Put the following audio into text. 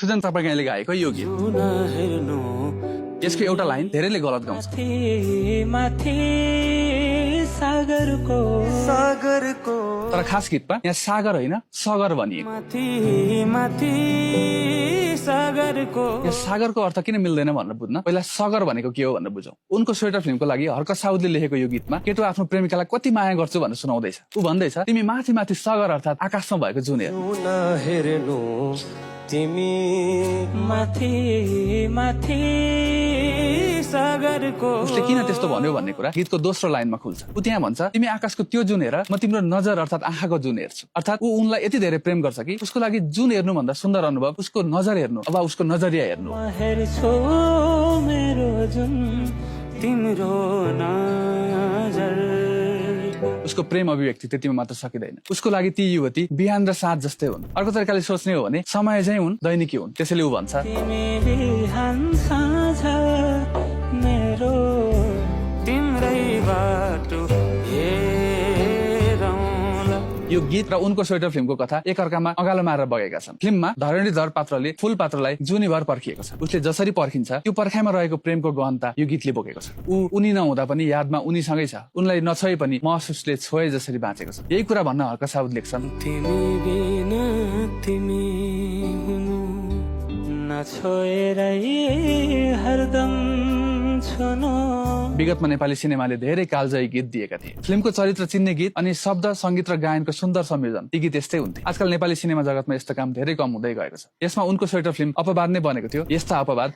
सुजन चपागाईले गाएको यो गीत। यसको एउटा लाइन धेरैले गलत गाउँछ। तर खास गीतमा यहाँ सागर होइन सगर भनिएको। यहाँ सागरको अर्थ किन मिल्दैन भनेर बुझ्न पहिला सगर भनेको के हो भनेर बुझौँ। उनको स्वेटर फिल्मको लागि हर्क साउदले लेखेको यो गीतमा केटो आफ्नो प्रेमिकालाई कति माया गर्छु भनेर सुनाउँदैछ। ऊ भन्दैछ तिमी माथि माथि सगर अर्थात् आकाशमा भएको जुन हेर तिमी माथि माथि सागरको। उसले किन त्यस्तो भन्यो भन्ने कुरा गीतको दोस्रो लाइनमा खुल्छ। ऊ त्यहाँ भन्छ तिमी आकाशको त्यो जुन हेर म तिम्रो नजर अर्थात् आँखाको जुन हेर्छु। अर्थात् ऊ उनलाई यति धेरै प्रेम गर्छ कि उसको लागि जुन हेर्नु भन्दा सुन्दर अनुभव उसको नजर हेर्नु अब उसको नजरिया हेर्नु। मेरो जुन तिम्रो नजर। उसको प्रेम अभिव्यक्ति त्यतिमा मात्र सकिँदैन। उसको लागि ती युवती बिहान र साँझ जस्तै हुन्। अर्को तरिकाले सोच्ने हो भने समय चाहिँ हुन् दैनिकी हुन्। त्यसैले ऊ भन्छ यो गीत र उनको स्वेटर फिल्मको कथा एकअर्कामा अगालो मारेर बगेका छन्। फिल्ममा धरणीधर पात्रले फूल पात्रलाई जुनीभर पर्खिएको छ। उसले जसरी पर्खिन्छ त्यो पर्खाइमा रहेको प्रेमको गहनता यो गीतले बोकेको छ। ऊ उनी नहुँदा पनि यादमा उनीसँगै छ। उनलाई नछोए पनि महसुसले छोए जसरी बाँचेको छ। यही कुरा भन्न हर्क साउद लेख्छन् तिमी बिना तिमी हुनु नछोएरै हरदम छुनु। विगतमा नेपाली सिनेमाले धेरै कालजयी गीत दिएका थिए। फिल्मको चरित्र चिन्ने गीत अनि शब्द संगीत र गायनको सुन्दर संयोजन ती गीत यस्तै हुन्थे। आजकल नेपाली सिनेमा जगतमा यस्तो काम धेरै कम हुँदै गएको छ। यसमा उनको स्वेटर फिल्म अपवाद नै बनेको थियो। यस्ता अपवाद